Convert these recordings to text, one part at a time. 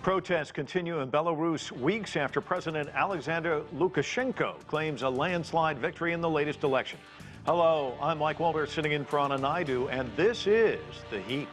Protests continue in Belarus weeks after President Alexander Lukashenko claims a landslide victory in the latest election. Hello, I'm Mike Walter sitting in for Anna Naidu, and this is The Heat.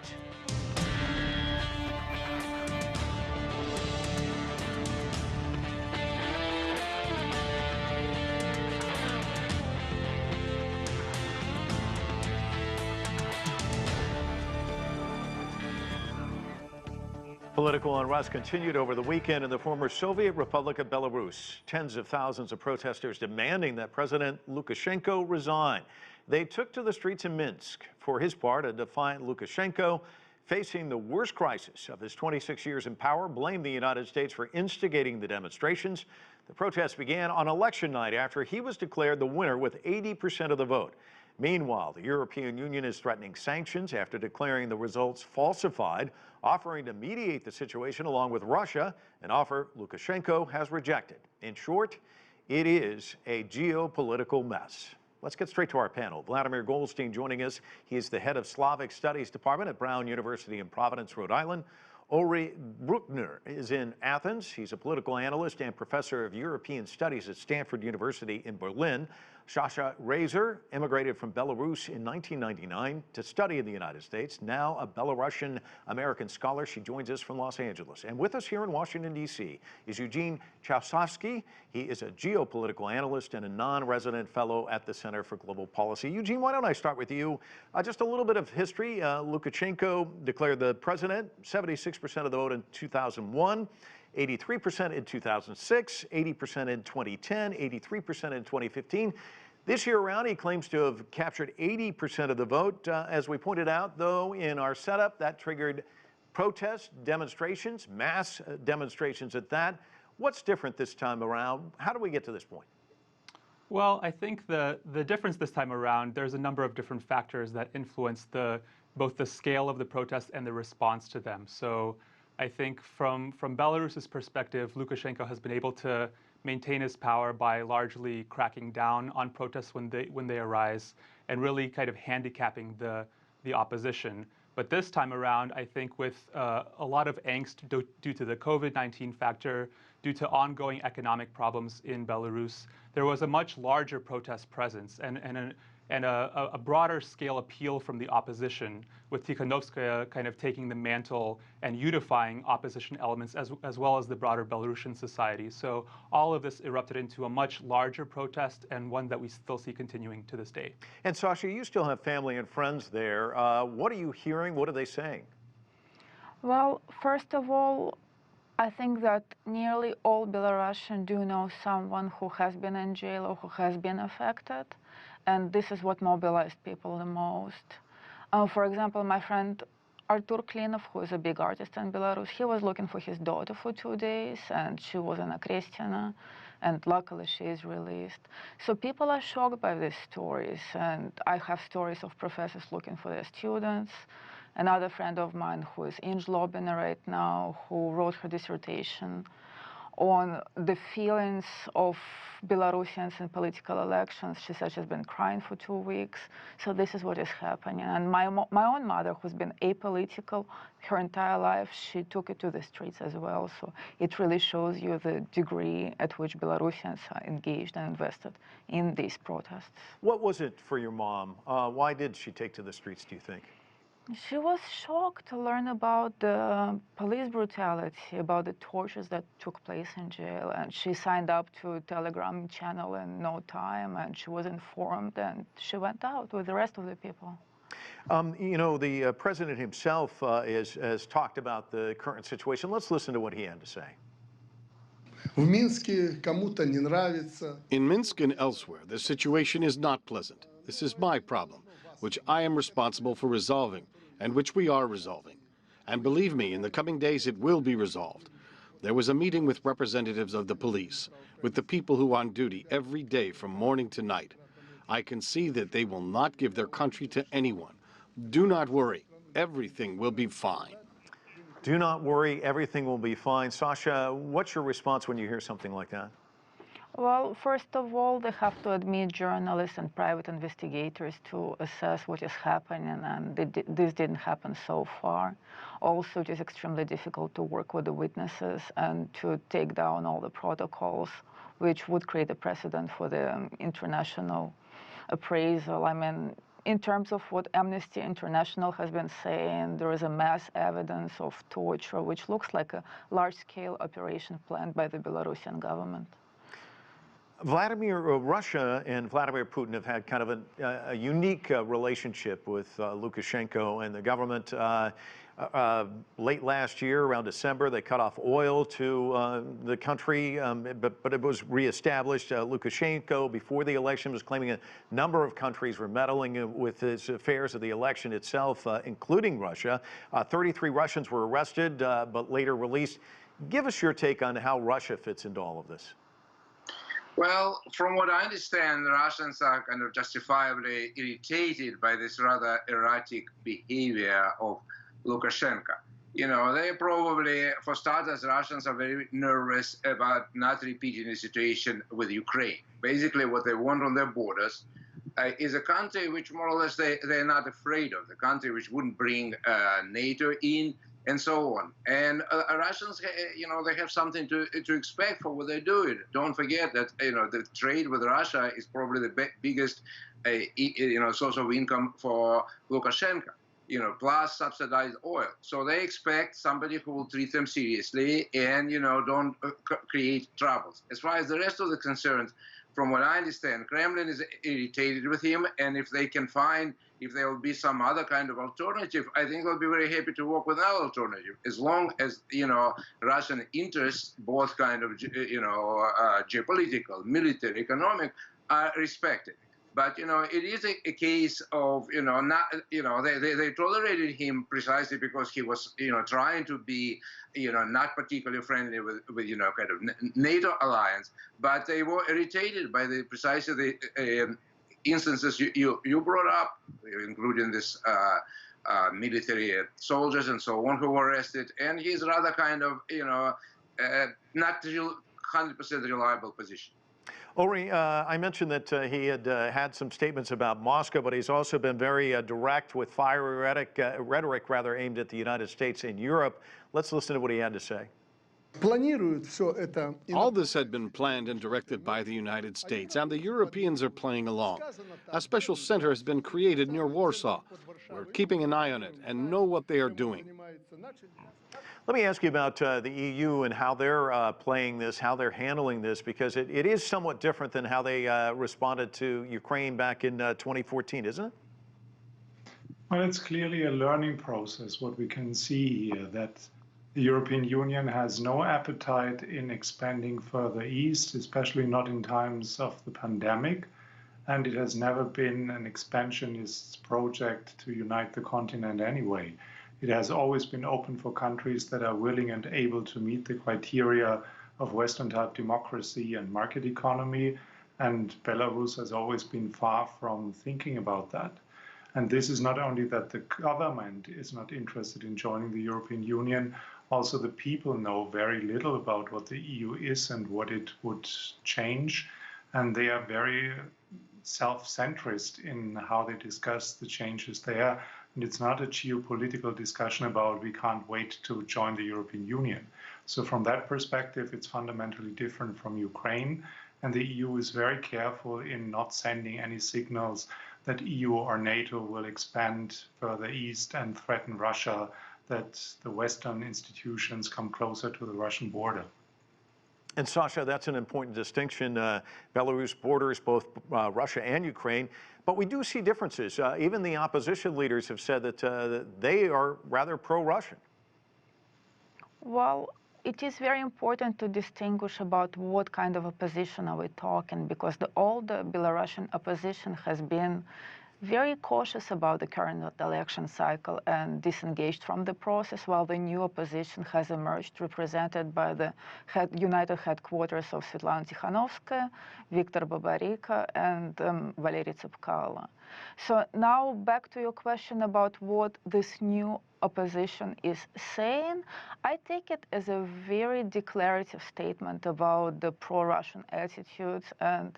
Political unrest continued over the weekend in the former Soviet Republic of Belarus. Tens of thousands of protesters demanding that President Lukashenko resign. They took to the streets in Minsk. For his part, a defiant Lukashenko, facing the worst crisis of his 26 years in power, blamed the United States for instigating the demonstrations. The protests began on election night after he was declared the winner with 80% of the vote. Meanwhile, the European Union is threatening sanctions after declaring the results falsified, offering to mediate the situation along with Russia, an offer Lukashenko has rejected. In short, it is a geopolitical mess. Let's get straight to our panel. Vladimir Golstein joining us. He is the head of Slavic Studies Department at Brown University in Providence, Rhode Island. Ulrich Bruckner is in Athens. He's a political analyst and professor of European Studies at Stanford University in Berlin. Sasha Razor immigrated from Belarus in 1999 to study in the United States. Now a Belarusian-American scholar. She joins us from Los Angeles. And with us here in Washington, D.C. is Eugene Chausovsky. He is a geopolitical analyst and a non-resident fellow at the Center for Global Policy. Eugene, why don't I start with you? Just a little bit of history. Lukashenko declared the president, 76% of the vote in 2001. 83% in 2006, 80% in 2010, 83% in 2015. This year around, he claims to have captured 80% of the vote. As we pointed out, though, in our setup, that triggered protests, demonstrations, mass demonstrations at that. What's different this time around? How do we get to this point? Well, I think the difference this time around, there's a number of different factors that influence both the scale of the protests and the response to them. So I think from Belarus's perspective, Lukashenko has been able to maintain his power by largely cracking down on protests when they arise and really kind of handicapping the opposition. But this time around, I think with a lot of angst due to the COVID-19 factor, due to ongoing economic problems in Belarus, there was a much larger protest presence and a broader scale appeal from the opposition, with Tikhanovskaya kind of taking the mantle and unifying opposition elements as well as the broader Belarusian society. So all of this erupted into a much larger protest, and one that we still see continuing to this day. And Sasha, you still have family and friends there. What are you hearing? What are they saying? Well, first of all, I think that nearly all Belarusians do know someone who has been in jail or who has been affected. And this is what mobilized people the most. For example, my friend Artur Klinov, who is a big artist in Belarus, he was looking for his daughter for 2 days, and she was in a Kristina, and luckily she is released. So people are shocked by these stories, and I have stories of professors looking for their students. Another friend of mine who is in Zlobin right now, who wrote her dissertation on the feelings of Belarusians in political elections. She said she's been crying for 2 weeks. So this is what is happening. And my own mother, who's been apolitical her entire life, she took it to the streets as well. So it really shows you the degree at which Belarusians are engaged and invested in these protests. What was it for your mom? Why did she take to the streets, do you think? She was shocked to learn about the police brutality, about the tortures that took place in jail, and she signed up to a Telegram channel in no time, and she was informed, and she went out with the rest of the people. You know, the president himself has talked about the current situation. Let's listen to what he had to say. In Minsk and elsewhere, the situation is not pleasant. This is my problem, which I am responsible for resolving, and which we are resolving. And believe me, in the coming days it will be resolved. There was a meeting with representatives of the police, with the people who are on duty every day from morning to night. I can see that they will not give their country to anyone. Do not worry, everything will be fine. Do not worry, everything will be fine. Sasha, what's your response when you hear something like that? Well, first of all, they have to admit journalists and private investigators to assess what is happening, and this didn't happen so far. Also, it is extremely difficult to work with the witnesses and to take down all the protocols, which would create a precedent for the international appraisal. I mean, in terms of what Amnesty International has been saying, there is a mass evidence of torture, which looks like a large-scale operation planned by the Belarusian government. Russia and Vladimir Putin have had kind of a unique relationship with Lukashenko and the government. Late last year, around December, they cut off oil to the country, but it was reestablished. Lukashenko, before the election, was claiming a number of countries were meddling with his affairs of the election itself, including Russia. 33 Russians were arrested, but later released. Give us your take on how Russia fits into all of this. Well, from what I understand, the Russians are kind of justifiably irritated by this rather erratic behavior of Lukashenko. You know, they probably, for starters, Russians are very nervous about not repeating the situation with Ukraine. Basically, what they want on their borders is a country which more or less they're not afraid of, the country which wouldn't bring NATO in, and so on. And Russians, you know, they have something to expect for what they're doing. Don't forget that, you know, the trade with Russia is probably the biggest, you know, source of income for Lukashenko, you know, plus subsidized oil. So they expect somebody who will treat them seriously and, you know, don't create troubles. As far as the rest of the concerns, from what I understand, Kremlin is irritated with him, and if they can find, if there will be some other kind of alternative, I think they'll be very happy to work with that alternative, as long as, you know, Russian interests, both kind of, you know, geopolitical, military, economic, are respected. But, you know, it is a case of, you know, not, you know, they tolerated him precisely because he was, you know, trying to be, you know, not particularly friendly with you know, kind of NATO alliance, but they were irritated by precisely the instances you brought up, including this military soldiers and so on who were arrested, and he's rather kind of, you know, not 100% reliable position. Ori, I mentioned that he had had some statements about Moscow, but he's also been very direct with fiery rhetoric aimed at the United States and Europe. Let's listen to what he had to say. All this had been planned and directed by the United States, and the Europeans are playing along. A special center has been created near Warsaw. We're keeping an eye on it and know what they are doing. Let me ask you about the EU and how they're playing this, how they're handling this, because it is somewhat different than how they responded to Ukraine back in 2014, isn't it? Well, it's clearly a learning process, what we can see here, that the European Union has no appetite in expanding further east, especially not in times of the pandemic, and it has never been an expansionist project to unite the continent anyway. It has always been open for countries that are willing and able to meet the criteria of Western-type democracy and market economy, and Belarus has always been far from thinking about that. And this is not only that the government is not interested in joining the European Union, also the people know very little about what the EU is and what it would change, and they are very self-centrist in how they discuss the changes there. And it's not a geopolitical discussion about we can't wait to join the European Union. So from that perspective, it's fundamentally different from Ukraine. And the EU is very careful in not sending any signals that EU or NATO will expand further east and threaten Russia, that the Western institutions come closer to the Russian border. And Sasha, that's an important distinction. Belarus borders both Russia and Ukraine, but we do see differences. Even the opposition leaders have said that they are rather pro-Russian. Well, it is very important to distinguish about what kind of opposition are we talking, because all the Belarusian opposition has been very cautious about the current election cycle and disengaged from the process, while the new opposition has emerged, represented by the united headquarters of Svetlana Tikhanovskaya, Viktor Babarika, and Valery Tsepkalo. So now back to your question about what this new opposition is saying, I take it as a very declarative statement about the pro-Russian attitudes and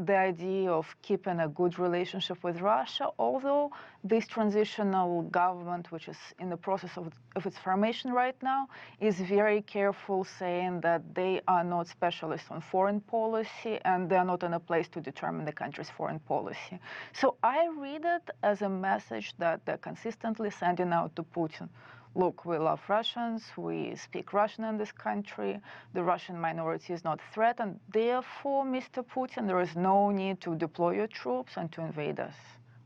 the idea of keeping a good relationship with Russia, although this transitional government, which is in the process of its formation right now, is very careful, saying that they are not specialists on foreign policy and they are not in a place to determine the country's foreign policy. So I read it as a message that they're consistently sending out to Putin. Look, we love Russians, we speak Russian in this country, the Russian minority is not threatened, therefore, Mr. Putin, there is no need to deploy your troops and to invade us,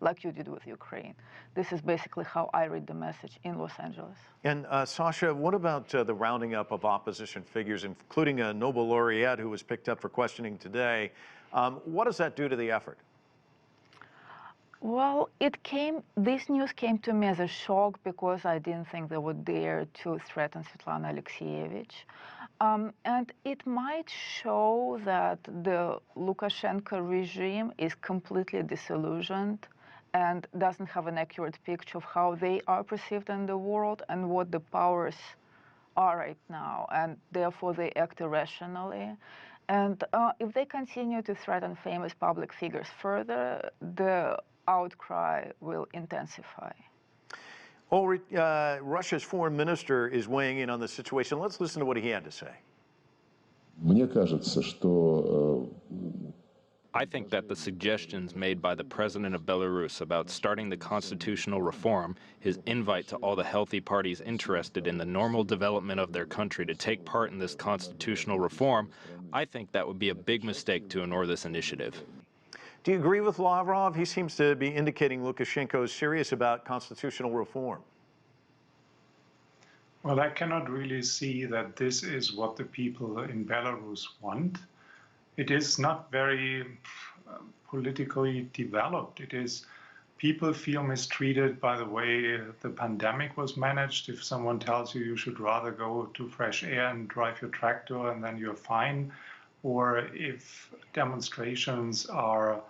like you did with Ukraine. This is basically how I read the message in Los Angeles. And Sasha, what about the rounding up of opposition figures, including a Nobel laureate who was picked up for questioning today? What does that do to the effort? Well, this news came to me as a shock because I didn't think they would dare to threaten Svetlana Alexievich. And it might show that the Lukashenko regime is completely disillusioned and doesn't have an accurate picture of how they are perceived in the world and what the powers are right now, and therefore they act irrationally. And if they continue to threaten famous public figures further, the outcry will intensify. Ulrich, Russia's foreign minister is weighing in on the situation. Let's listen to what he had to say. I think that the suggestions made by the president of Belarus about starting the constitutional reform, his invite to all the healthy parties interested in the normal development of their country to take part in this constitutional reform, I think that would be a big mistake to ignore this initiative. Do you agree with Lavrov? He seems to be indicating Lukashenko is serious about constitutional reform. Well, I cannot really see that this is what the people in Belarus want. It is not very politically developed. It is, people feel mistreated by the way the pandemic was managed. If someone tells you should rather go to fresh air and drive your tractor and then you're fine, or if demonstrations are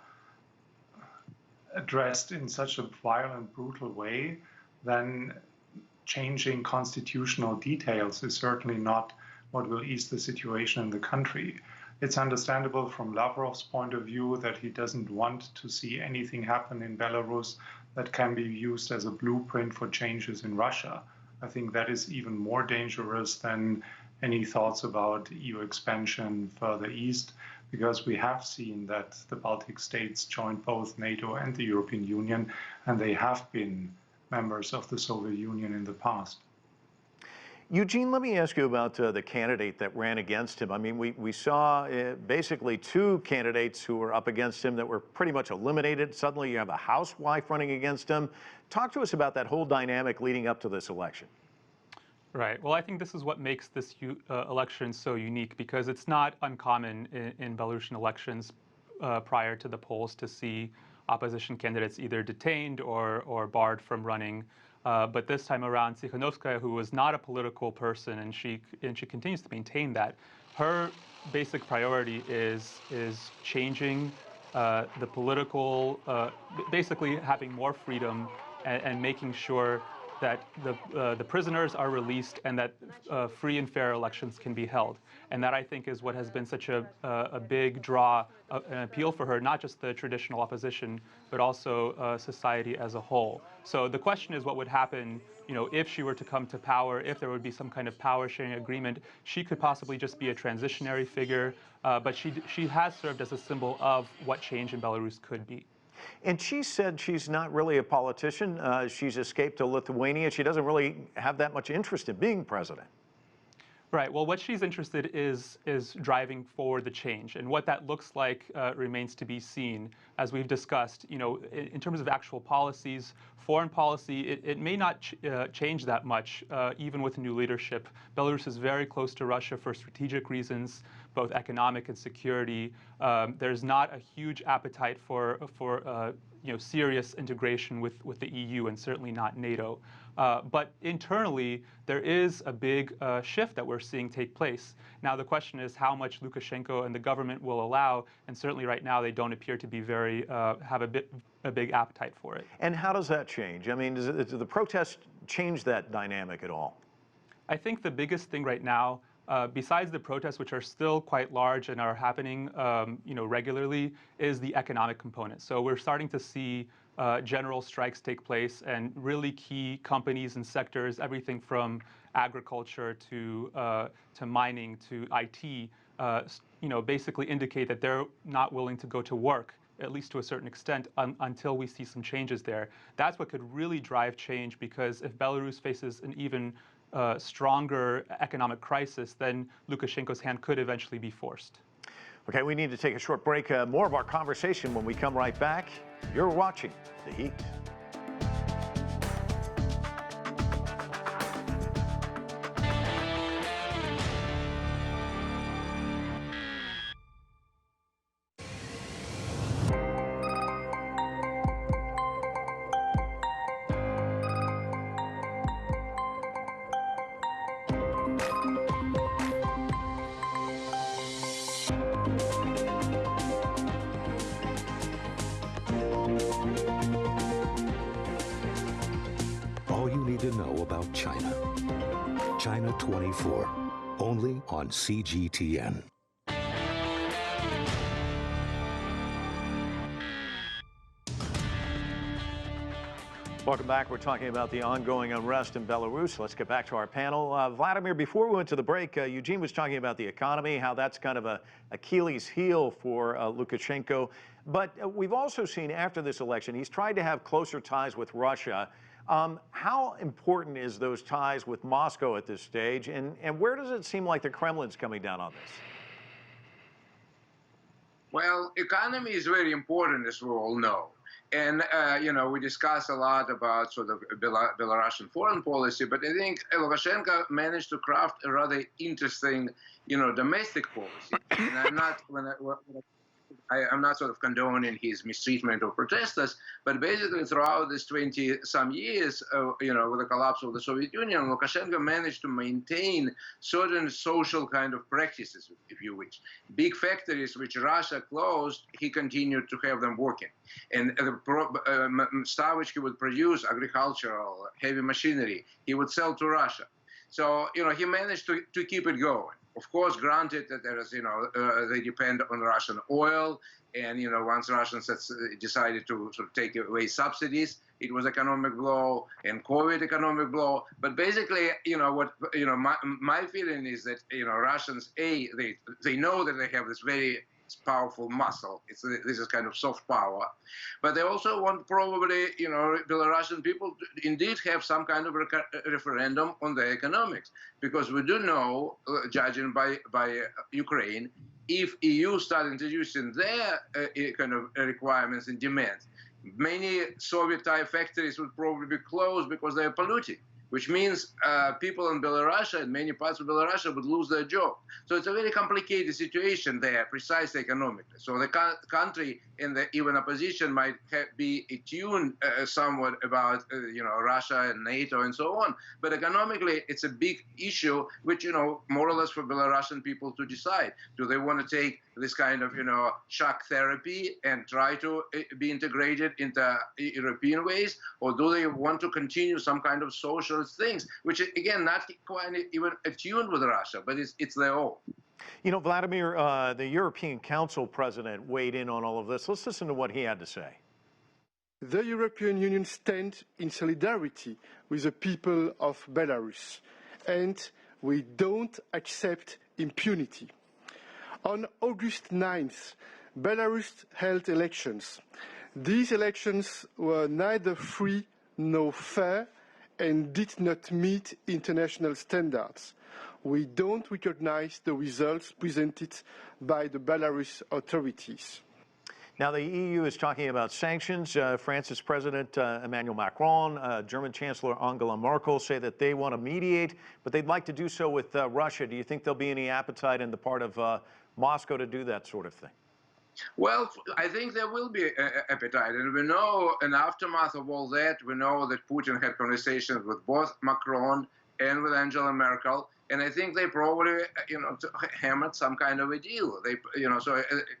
addressed in such a violent, brutal way, then changing constitutional details is certainly not what will ease the situation in the country. It's understandable from Lavrov's point of view that he doesn't want to see anything happen in Belarus that can be used as a blueprint for changes in Russia. I think that is even more dangerous than any thoughts about EU expansion further east, because we have seen that the Baltic states joined both NATO and the European Union, and they have been members of the Soviet Union in the past. Eugene, let me ask you about the candidate that ran against him. I mean, we saw basically two candidates who were up against him that were pretty much eliminated. Suddenly you have a housewife running against him. Talk to us about that whole dynamic leading up to this election. Right. Well, I think this is what makes this election so unique, because it's not uncommon in Belarusian elections prior to the polls to see opposition candidates either detained or barred from running. But this time around, Tsikhanovskaya, who was not a political person, and she continues to maintain that, her basic priority is changing the political, basically having more freedom and making sure that the prisoners are released and that free and fair elections can be held. And that, I think, is what has been such a big draw, an appeal for her, not just the traditional opposition, but also society as a whole. So the question is what would happen, if she were to come to power, if there would be some kind of power-sharing agreement. She could possibly just be a transitionary figure, but she has served as a symbol of what change in Belarus could be. And she said she's not really a politician. She's escaped to Lithuania. She doesn't really have that much interest in being president. Right. Well, what she's interested is driving forward the change, and what that looks like remains to be seen. As we've discussed, in terms of actual policies, foreign policy, it may not change that much, even with new leadership. Belarus is very close to Russia for strategic reasons, both economic and security. There's not a huge appetite for serious integration with the EU and certainly not NATO. But internally, there is a big shift that we're seeing take place. Now, the question is how much Lukashenko and the government will allow, and certainly right now they don't appear to be have a big appetite for it. And how does that change? I mean, does the protest change that dynamic at all? I think the biggest thing right now, besides the protests, which are still quite large and are happening, regularly, is the economic component. So we're starting to see general strikes take place, and really key companies and sectors, everything from agriculture to mining to IT, basically indicate that they're not willing to go to work, at least to a certain extent, until we see some changes there. That's what could really drive change, because if Belarus faces an even stronger economic crisis, then Lukashenko's hand could eventually be forced. Okay, we need to take a short break. More of our conversation when we come right back. You're watching The Heat. All you need to know about China. China 24, only on CGTN. Welcome back. We're talking about the ongoing unrest in Belarus. Let's get back to our panel. Vladimir, before we went to the break, Eugene was talking about the economy, how that's kind of a Achilles heel for Lukashenko. But we've also seen after this election, he's tried to have closer ties with Russia. How important is those ties with Moscow at this stage? And where does it seem like the Kremlin's coming down on this? Well, economy is very important, as we all know. And, we discuss a lot about sort of Belarusian foreign policy, but I think Lukashenko managed to craft a rather interesting, domestic policy. And I'm not sort of condoning his mistreatment of protesters, but basically throughout this 20-some years, with the collapse of the Soviet Union, Lukashenko managed to maintain certain social kind of practices, if you wish. Big factories which Russia closed, he continued to have them working. And the stuff which he would produce, agricultural, heavy machinery, he would sell to Russia. So, he managed to keep it going. Of course, granted that there is, they depend on Russian oil, and once Russians decided to sort of take away subsidies, it was economic blow, and COVID economic blow. But basically, my feeling is that Russians, they know that they have this very powerful muscle. This is kind of soft power, but they also want probably Belarusian people to indeed have some kind of referendum on their economics, because we do know, judging by Ukraine, if EU start introducing their kind of requirements and demands, many Soviet-type factories would probably be closed because they are polluting, which means people in Belarus and many parts of Belarus would lose their job. So it's a very complicated situation there, precisely economically. So the country and even opposition might be attuned somewhat about Russia and NATO and so on. But economically, it's a big issue, which more or less for Belarusian people to decide. Do they want to take this kind of shock therapy and try to be integrated into European ways, or do they want to continue some kind of socialist things, which again not quite even attuned with Russia, but it's their own. Vladimir, the European Council president weighed in on all of this. Let's listen to what he had to say. The European Union stands in solidarity with the people of Belarus, and we don't accept impunity. On August 9th, Belarus held elections. These elections were neither free nor fair and did not meet international standards. We don't recognize the results presented by the Belarus authorities. Now, the EU is talking about sanctions. France's President Emmanuel Macron, German Chancellor Angela Merkel say that they want to mediate, but they'd like to do so with Russia. Do you think there'll be any appetite on the part of Moscow to do that sort of thing? Well, I think there will be appetite, and we know in aftermath of all that, we know that Putin had conversations with both Macron and with Angela Merkel, and I think they probably, hammered some kind of a deal. They,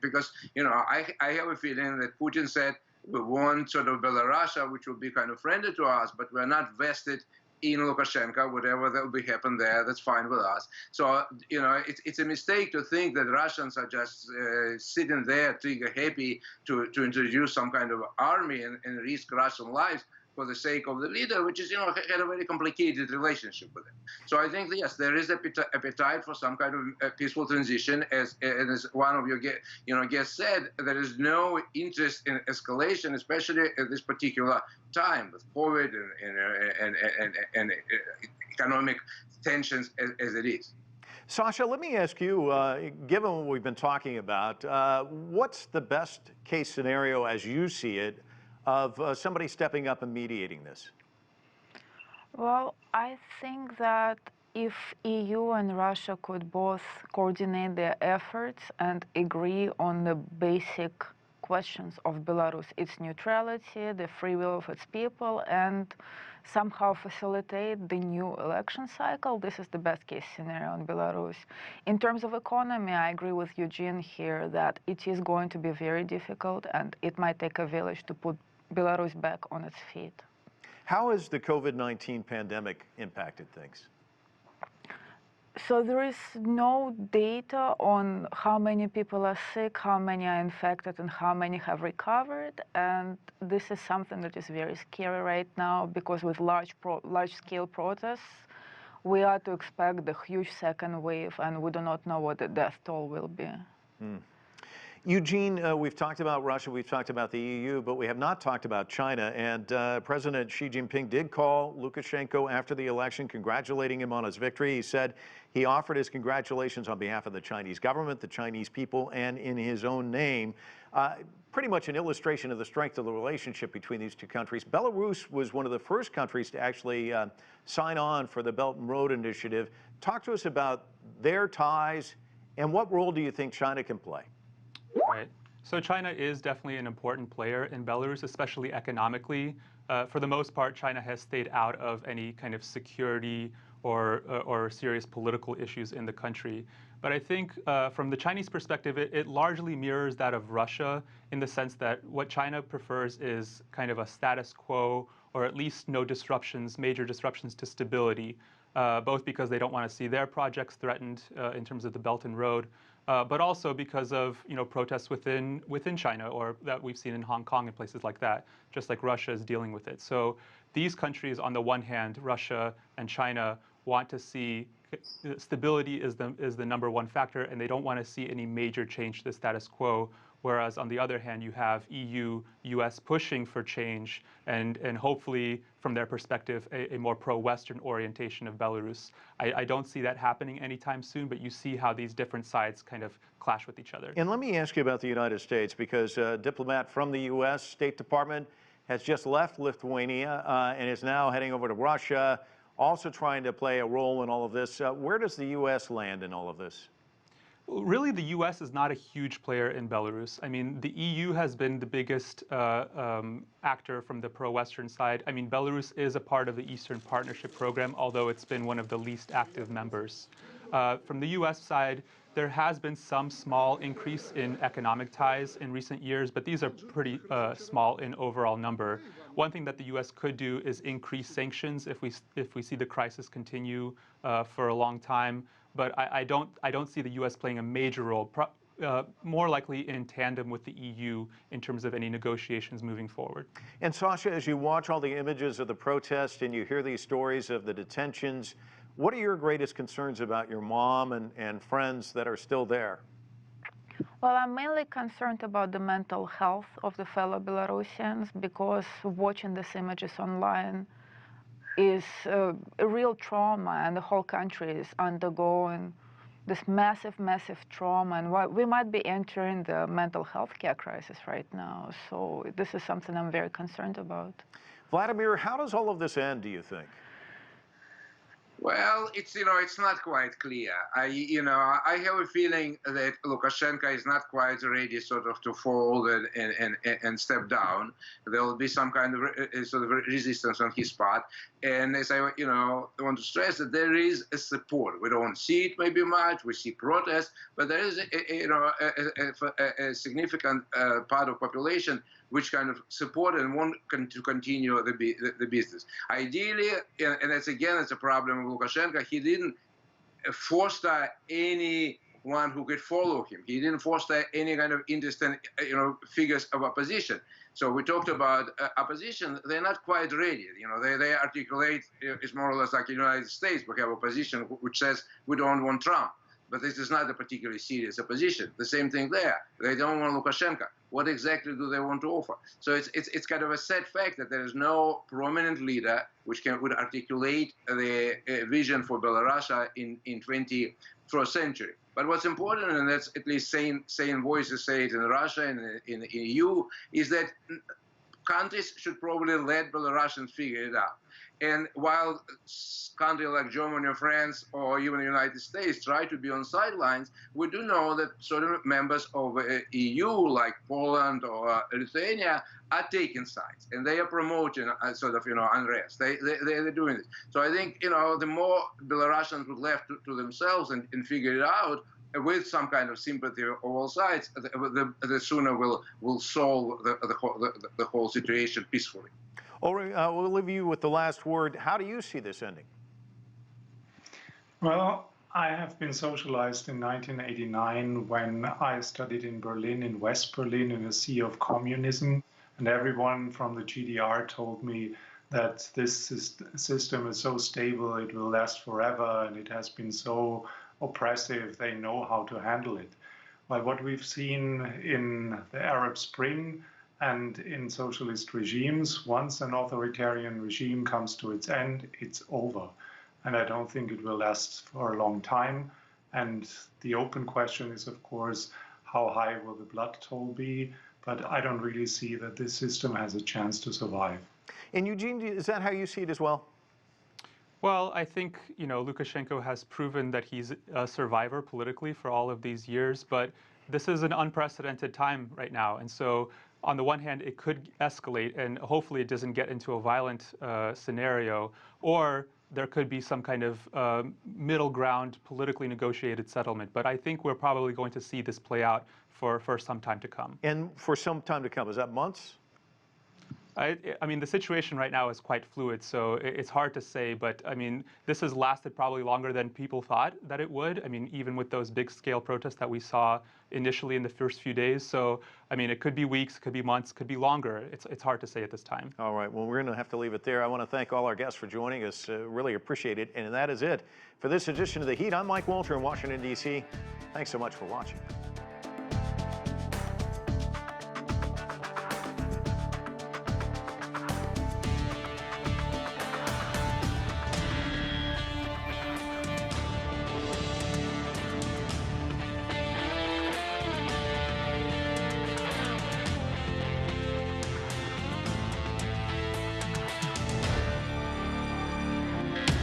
because I have a feeling that Putin said we want sort of Belarus, which will be kind of friendly to us, but we're not vested in Lukashenko. Whatever that will be happen there, that's fine with us. So, it's a mistake to think that Russians are just sitting there trigger happy to introduce some kind of army and risk Russian lives for the sake of the leader, which is, had a very complicated relationship with him. So I think, yes, there is appetite for some kind of peaceful transition. As one of your guests said, there is no interest in escalation, especially at this particular time with COVID and economic tensions as it is. Sasha, let me ask you, given what we've been talking about, what's the best case scenario as you see it of somebody stepping up and mediating this? Well, I think that if EU and Russia could both coordinate their efforts and agree on the basic questions of Belarus, its neutrality, the free will of its people, and somehow facilitate the new election cycle, this is the best case scenario in Belarus. In terms of economy, I agree with Eugene here that it is going to be very difficult and it might take a village to put Belarus back on its feet. How has the COVID-19 pandemic impacted things? So there is no data on how many people are sick, how many are infected, and how many have recovered. And this is something that is very scary right now, because with large-scale protests, we are to expect the huge second wave, and we do not know what the death toll will be. Eugene, we've talked about Russia, we've talked about the EU, but we have not talked about China. And President Xi Jinping did call Lukashenko after the election, congratulating him on his victory. He said he offered his congratulations on behalf of the Chinese government, the Chinese people, and in his own name. Pretty much an illustration of the strength of the relationship between these two countries. Belarus was one of the first countries to actually sign on for the Belt and Road Initiative. Talk to us about their ties, and what role do you think China can play? Right. So China is definitely an important player in Belarus, especially economically. For the most part, China has stayed out of any kind of security or serious political issues in the country. But I think from the Chinese perspective, it largely mirrors that of Russia in the sense that what China prefers is kind of a status quo, or at least no disruptions, major disruptions to stability, both because they don't want to see their projects threatened in terms of the Belt and Road, but also because of protests within China, or that we've seen in Hong Kong and places like that, just like Russia is dealing with it. So these countries, on the one hand, Russia and China, want to see stability is the number one factor, and they don't want to see any major change to the status quo. Whereas on the other hand, you have EU, US pushing for change and hopefully, from their perspective, a more pro-Western orientation of Belarus. I don't see that happening anytime soon, but you see how these different sides kind of clash with each other. And let me ask you about the United States, because a diplomat from the US State Department has just left Lithuania and is now heading over to Russia, also trying to play a role in all of this. Where does the US land in all of this? Really, the U.S. is not a huge player in Belarus. I mean, the EU has been the biggest actor from the pro-Western side. I mean, Belarus is a part of the Eastern Partnership Program, although it's been one of the least active members. From the U.S. side, there has been some small increase in economic ties in recent years, but these are pretty small in overall number. One thing that the U.S. could do is increase sanctions if we see the crisis continue for a long time. But I don't see the U.S. playing a major role, more likely in tandem with the EU in terms of any negotiations moving forward. And Sasha, as you watch all the images of the protest and you hear these stories of the detentions, what are your greatest concerns about your mom and friends that are still there? Well, I'm mainly concerned about the mental health of the fellow Belarusians, because watching these images online is a real trauma, and the whole country is undergoing this massive, massive trauma, and we might be entering the mental health care crisis right now. So this is something I'm very concerned about. Vladimir, how does all of this end, do you think? Well, it's not quite clear. I have a feeling that Lukashenko is not quite ready, sort of, to fold and step down. There will be some kind of sort of resistance on his part. And as I, want to stress that there is a support. We don't see it maybe much. We see protests, but there is, a significant part of population which kind of support and want to continue the business. Ideally, and that's again, it's a problem with Lukashenko, he didn't foster anyone who could follow him. He didn't foster any kind of interesting, figures of opposition. So we talked about opposition. They're not quite ready. They articulate, it's more or less like the United States. We have opposition which says we don't want Trump. But this is not a particularly serious opposition. The same thing there. They don't want Lukashenko. What exactly do they want to offer? So it's kind of a sad fact that there is no prominent leader which would articulate the vision for Belarus in 21st century. But what's important, and that's at least sane voices say it in Russia and in the EU, is that countries should probably let Belarusians figure it out. And while countries like Germany or France or even the United States try to be on sidelines, we do know that certain members of EU, like Poland or Lithuania, are taking sides, and they are promoting sort of, unrest. They're doing it. So I think, the more Belarusians would left to themselves and figure it out with some kind of sympathy of all sides, the sooner we'll solve the whole situation peacefully. Ulrich, we'll leave you with the last word. How do you see this ending? Well, I have been socialized in 1989 when I studied in Berlin, in West Berlin, in a sea of communism. And everyone from the GDR told me that this system is so stable, it will last forever, and it has been so oppressive, they know how to handle it. But what we've seen in the Arab Spring and in socialist regimes, once an authoritarian regime comes to its end, it's over. And I don't think it will last for a long time. And the open question is, of course, how high will the blood toll be? But I don't really see that this system has a chance to survive. And Eugene, is that how you see it as well? Well, I think, Lukashenko has proven that he's a survivor politically for all of these years, but this is an unprecedented time right now. And so on the one hand, it could escalate, and hopefully it doesn't get into a violent scenario, or there could be some kind of middle ground, politically negotiated settlement. But I think we're probably going to see this play out for some time to come. And for some time to come, is that months? I mean, the situation right now is quite fluid, so it's hard to say, but I mean, this has lasted probably longer than people thought that it would. I mean, even with those big scale protests that we saw initially in the first few days. So, I mean, it could be weeks, could be months, could be longer. It's hard to say at this time. All right, well, we're going to have to leave it there. I want to thank all our guests for joining us. Really appreciate it. And that is it for this edition of The Heat. I'm Mike Walter in Washington, D.C. Thanks so much for watching.